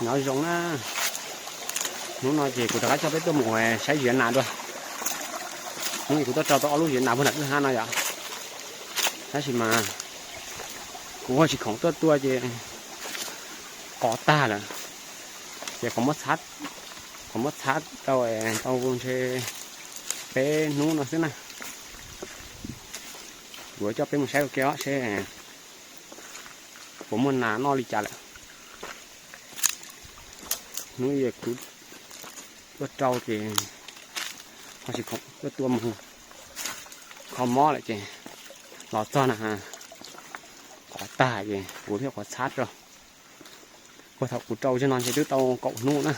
nói giống á nó nói gì của ta cho biết tôi mùa xây dựng nào rồi nhưng của tôi cho tôi lúc hiện nào vẫn là thứ hai này ạ thế thì mà cũng chỉ không tôi gì có ta là chỉ có mất sát rồi tao cũng sẽ bé nó thế này vừa cho bé một xe kéo sẽ của mình là nó đi trả lại nuôi về cứ có trâu thì họ chỉ không có tua mù không mó lại chị lọt to nè ha có tài gì của theo có sát rồi có thọc của trâu cho nó sẽ đứa tàu cậu nu nữa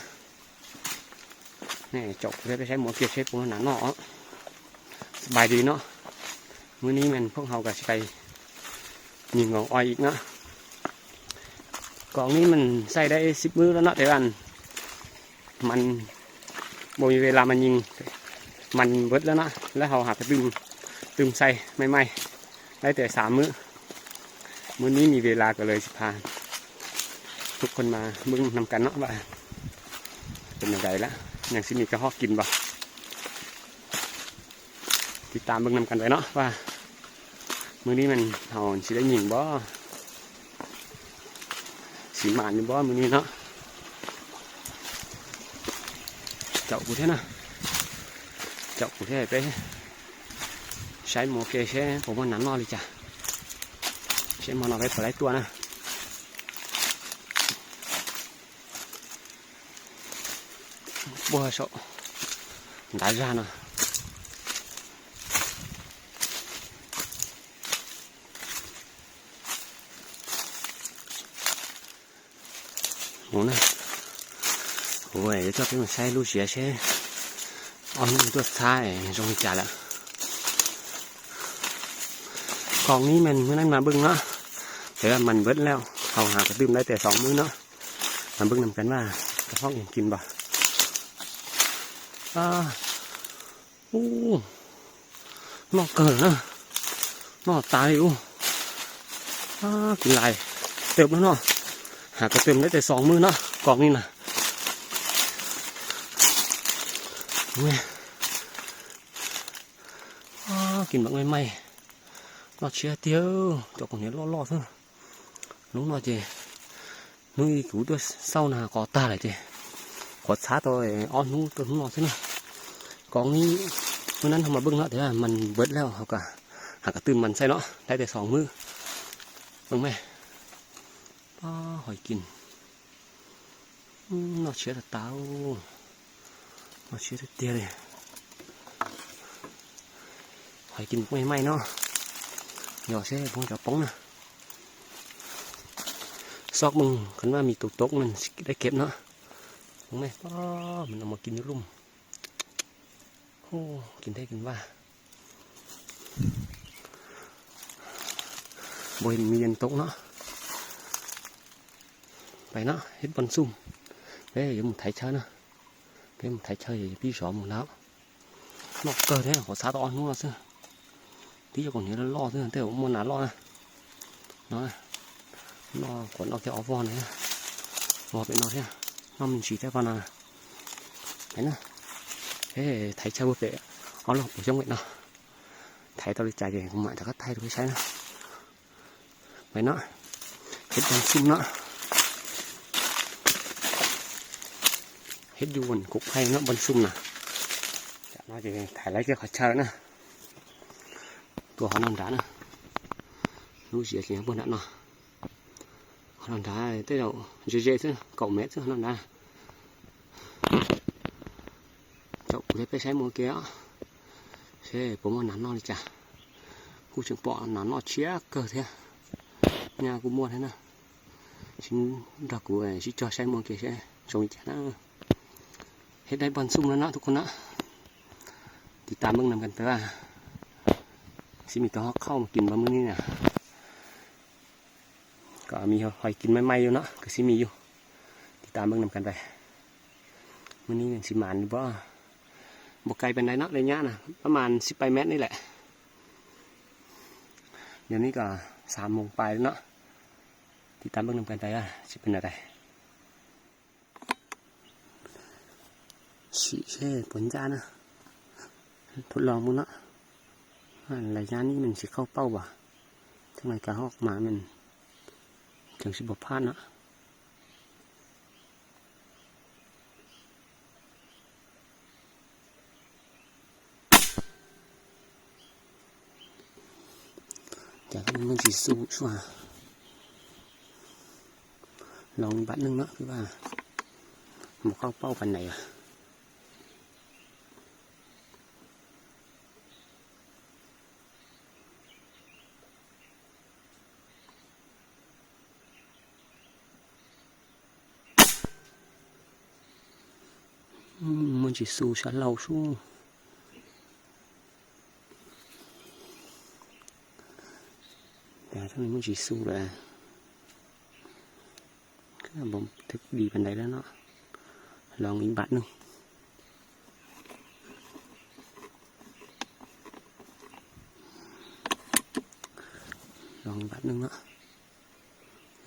này chọc cái cái một kia xếp của nó nọ bài đi nóมื้อนี้มันพวกเราก็สิไปยิงของอ้อยอีกเนาะกองนี้มันใส่ได้10มื้อแล้วเนาะแต่ว่ามันบ่มีเวลามันยิงมันเบิดแล้วเนาะแล้วเราหาไปตึมใส่ใหม่ๆได้แต่3มื้อมื้อนี้มีเวลาก็เลยสิพาทุกคนมาเบิ่งนำกันเนาะว่าเป็นจังไดล่ะยังสิมีกระหอกกินบ่ติดตามเบิ่งนำกันไว้เนาะว่ามื้อนี้มันเฮาสิได้ยิงบ่สิหมานอยู่บ่มื้อนี้เนาะเจ้ากูthế nào chậu của thế nàyใช้ một cái sẽผมว่าnó đi chả sẽ mà nó phải lấy tua nè bùa sợ đá ra nè muốn này ôi cho cái mà say lưu xía xe ôngตัวท้ายตรงจ่าละกองนี้มันเมื่อนั้นมาบึ้งเนาะแต่ว่ามันเบิดแล้วเขาหากระตื้มได้แต่2มื้อเนาะมาบึ้งนำกันว่ากระเพาะยังกินบ่โอ้นอกเกินนะนอกตายอยู่กินลายเติบแล้วเนาะหากระตื้มได้แต่2มื้อเนาะกองนี้น่ะกินแบบไม่nó chia tiêu cho con nhớ lo thôi đúng rồi chị nuôi cứu tôi sau là có ta lại chị có sát tôi on nuôi tôi không lo thế nào có nghĩ hôm nay mà bưng nó thế là mình vớt leo hoặc cả từ mình say nó đây để 2 มื้อđúng mày hỏi kín nó chia là tao nó chia là tiêu này hỏi kín may nó nhỏ sẽ phong trào bóng nè sóc mừng khấnว่ามีตุกตกมันได้เก็บเนาะđúngไหมmìnhเอามากินอยู่ลุ่มโอ้กินได้กินว่าบ่เห็นมีเย็นตกเนาะไปเนาะเฮ็ดบอนซุ่มเด้อยู่một thấy chơi nè cái một thấy chơiพี่สอนหมดแล้วนอกเกิดเนี่ยขอซาตอนนู้นซะtí cho còn nhớ nó lo thế này, cũng muốn lo này, nó còn nó theo áo von này, vò bên nó thế, nó mình chỉ theo con nào, thấy nè, thế thấy chơi bột để, nó lọc ở trong vậy nào, thấy tao đi chạy thì cũng mãi ta cắt thay được cái trái này, vậy nó, hết con sum nó, hết du quần cục hay nó bắn sum nè, nó chỉ thải lấy cái khỏi chơi nữa.ตัวเขานอนđá nè, nuôi dễ thì bữa nãy nó, họ nón đá tới đầu dễ chứ, cậu mét chứ nón đá, chậu lấy cái trái mua kia, thế bố mà nắn nó đi chả, khu trường bọ nắn nó chia cờ thế, nhà cũng mua thế nè, xin đặc của này xin cho trái mua kia sẽ trồng chả nữa, hết đấy bắn sung nóทุกคนนะติดตามเบิ่งนำกันเถอะสิมีตัวเข้ามากินบะมื้อนี้เนี่ยก็มีหอยกินใหม่ๆอยู่เนาะก็สิมีอยู่ติดตามเบิ่งนำกันไปมื้อนี้เนี่ยสิหมานอยู่บ่ไกลปานใดเนาะระยะน่ะประมาณ18 เมตรนี่แหละเดี๋ยวนี้ก็ 3 โมงปลายแล้วเนาะติดตามเบิ่งนำกันไปสิเป็นอะไร ฉีเช่ผลจานะทดลองมึงเนาะระยะนี้มันสิเข้าเป้าบ่จังได๋ก็ออกมามันจังสิบ่พลาดเนาะจากนั้นมันสิสู้ชัวลองบัดนึงเนาะคือว่าบ่เข้าเป้าปานใดมันสิสู้ฉันเราสู้แต่ทั้งนี้มันสิสู้แหละก็บ่ถึกดีปานใดแล้วเนาะลองอีกบัดนึงลองบัดนึงเนาะ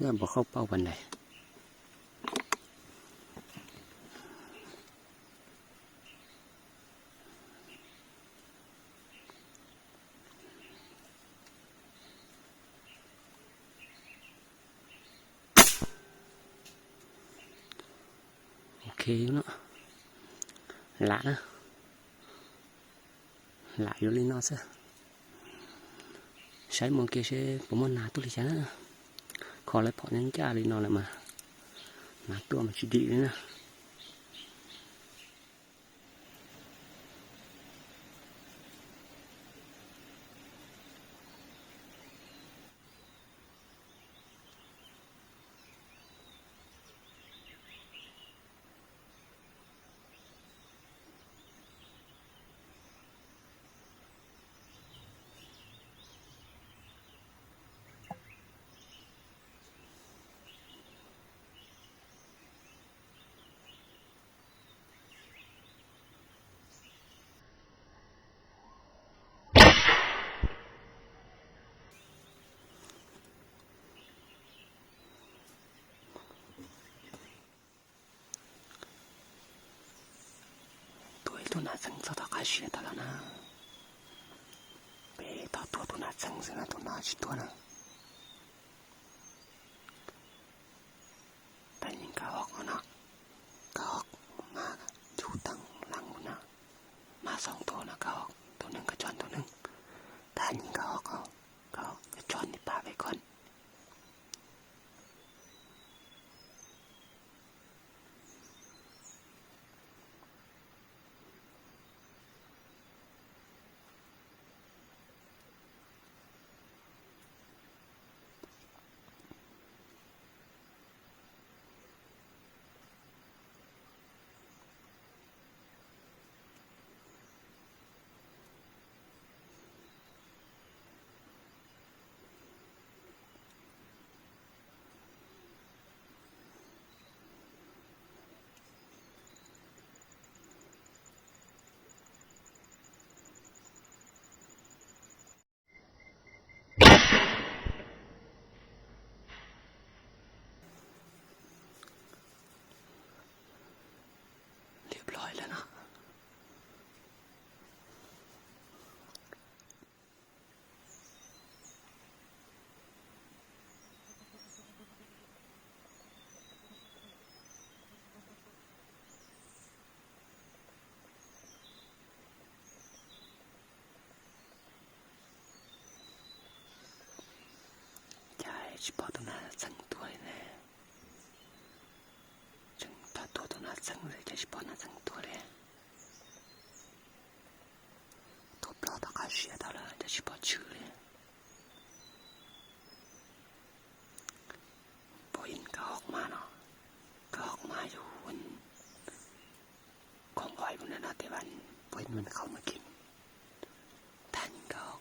ก็บ่เข้าเป้าปานใดโอเคเนาะละนะละอยู่เลยเนาะซะใช้มองเกเชผมว่านาตัวลิชนะขอเลยพอนั้นจ้าเลยนอนเลยมานาตัวมันชิดีเลยนะตัวน่าจังจะต้องเสียตลอดนะเปต่อตัวน่าจังสินะตัวน่าชิตัวนะแต่ยิงก็ออกนะก็ออกมาอยู่ตั้งหลังนะมาสองตัวนะก็ออกตัวหนึ่งก็จอนตัวหนึ่งแต่ยิงก็ออกก็จอนนี่ปาไปก่อนเฉพาะตัวน่าจังตัวเลยจังถ้าตัวน่าจังเลยจะเฉพาะน่าจังตัวเลยตัวเปล่าตะกาเสียตาเลยจะเฉพาะชื่อเลยพออินก็ออกมาเนาะก็ออกมาอยู่บนกองอ้อยบนนั้นนะแต่วันพออินมันเข้ามากินท่านก็ออก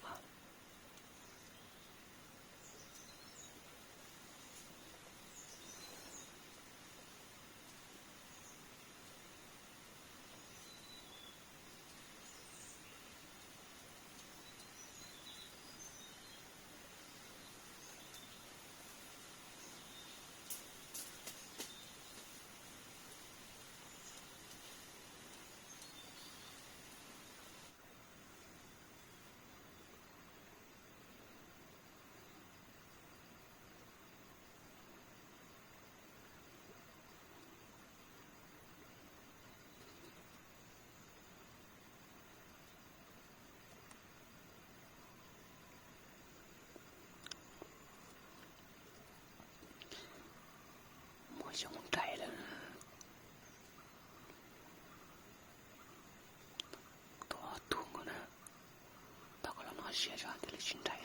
写着这里心态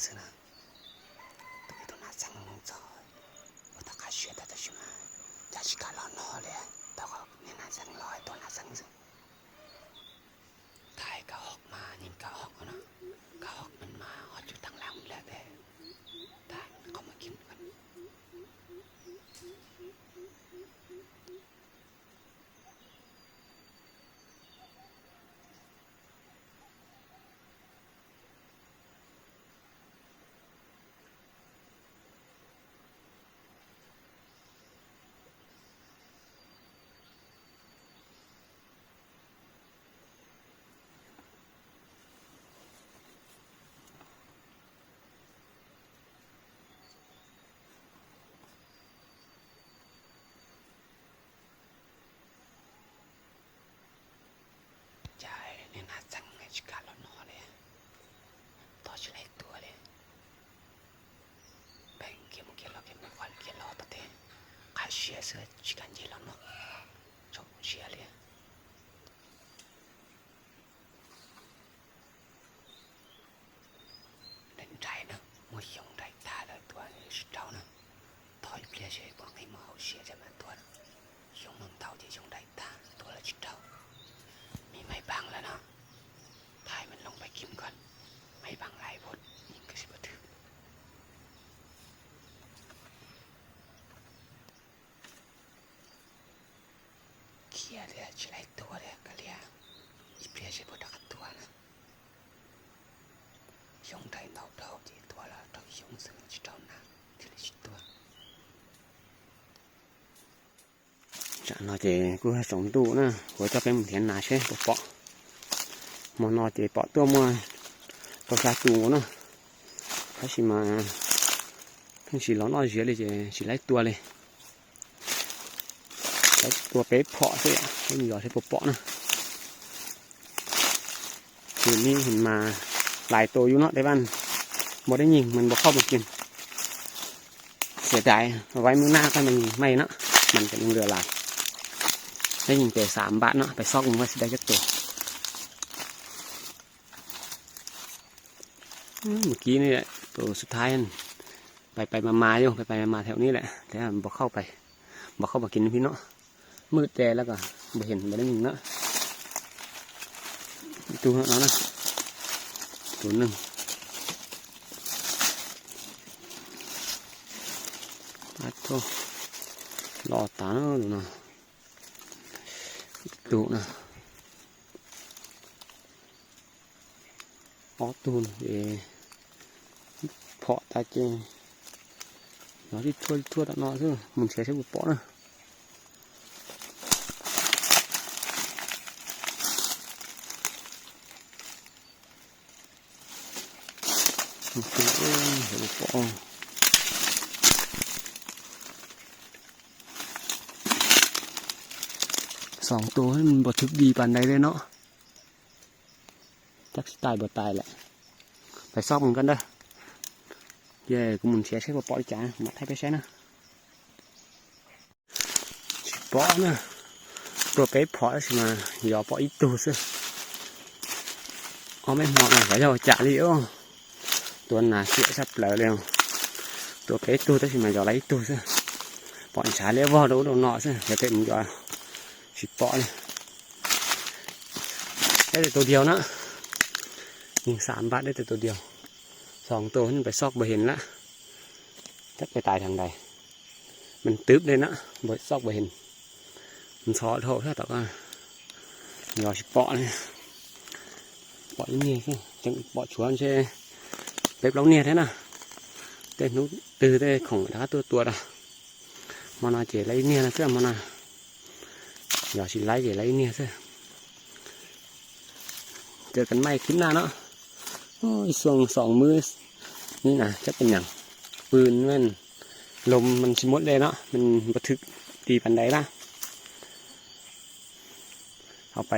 是呢，对都拿张照，我大概学的的什么，假是看老脑的，到个你拿张来，多拿张子，ไทยก็ออกมานี่ก็ออกนะก็ออกมันมาออกอยู่ทางหลังแล้วแต่เขามากินกัน写是去干净了喏，从写了。人才呢，我用在他的多是招呢，他一别写光黑毛写这么多，用能到底用在他多了去招，มีไม่บังแล้วนะถ่ายมันลงไปกินก่อนไม่บังหลายบทยิ่งก็สิบ่ถึงเขียเลยจะไล่ตัวเลยก็เรียอีเปรียใช้บทกับตัวนะยงไทยเต่าเต่าที่ตัวละต้องยงซึ่งจะเจ้าหน้าที่ละชิดตัว chả nó chỉ cứ sống tụ nữa của cho cái thiền nà xe bỏ mà nó chỉ bỏ tua mua có ra tụ nữa cái gì mà cái gì nó dưới đây chỉ lấy tua này lấy tua bé phọ thôi ạ cái gì đó sẽ bỏ nữa thìนี่เห็นมาหลายตัวอยู่เนาะแต่บ้านบ่ได้ยิงมันบ่เข้ามากินเสียดายเอาไว้มื้อหน้าก็มันไม่เนาะมันจะยังเหลือหลายได้ยิงแต่3 บาทเนาะไปซอกมันว่าสิได้จักตัวเมื่อกี้นี่แหละตัวสุดท้ายไปมาอยู่ไปมาแถวนี้แหละแต่มันบ่เข้ามากินพี่เนาะมืดแต่แล้วก็บ่เห็นบ่ได้ยิงเนาะตัวnóนะตัวหนึ่งปัดโตรอตาเนาะดูนะตัวนะอ๋อตัวนี่เพาะตาเจnó đi thua đã nó chứ mình sẽ một bỏ nữa2 ตัวให้มันบดทึกดีปานใดเลยเนาะจักตายบ่ตายแหละไปซอกมันกันเด้อเย่กูมันเสียใช้บ่ปล่อยจ้ามัดให้ไปใช้นะปอนะตัวเป๊ะพอสิมาหยอปออีตัวซิเอาไม่หมดนะphải rồi trả liệuตัวน่ะเสียสับแล้วเร็วตัวเป๊ะตัวtớiสิมาหยอlấyตัวซิปล่อยช้าเลี้ยวvào đâu đầu nọซิเดี๋ยวเตะมันหยอสิปอเลยได้แต่ตัวเดียวนะยิง3 บาทได้แต่ตัวเดียว2 ตัวมันไปซอกบ่เห็นละจะไปตายทางใดมันตึ๊บเลยนะบ่ซอกบ่เห็นมันซอโถแค่ต่อก็หยอสิปอเลยปอนี่สิจังปอชวนใช่เล็บเล้าเนี่ยแท้น่ะแต่นู้từ đâyของđáตัวđó mà nó chỉ lấy nia là cái mà nó giờ chỉ lấy để lấy nia thôiเจอกันใหม่คลิปหน้าเนาะโอ้ยส่วง2 มือนี่นะจะเป็นอย่างปืนมันลมมันชิมดเลยเนาะมันบันทึกตีปันใดละเอาไป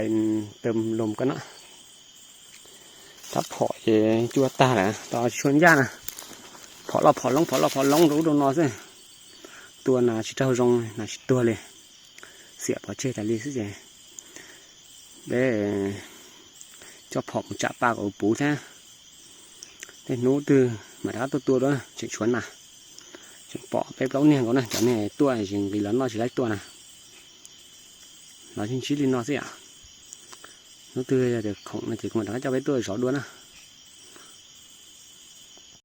เติมลมกันเนาะถ้าพอจะจัวตาแหละต่อชวนย่านะพอเราพอลงรู้ดูนอสิตัวน่ะชิเท่ารงน่ะชิตัวเลยเสียพอเชื่อแต่ลีสิเจเด้cho phỏng chạ ba của bú thế thế nấu từ mà đã tua đó chỉ chuẩn mà chỉ bỏ cái lấu nè có này cái này tua này chỉ vì lớn nó chỉ lấy tua này nó chính chỉ lên nó gì ạ nấu từ được khổng là chỉ còn đã cho cái tua 6 đuôi à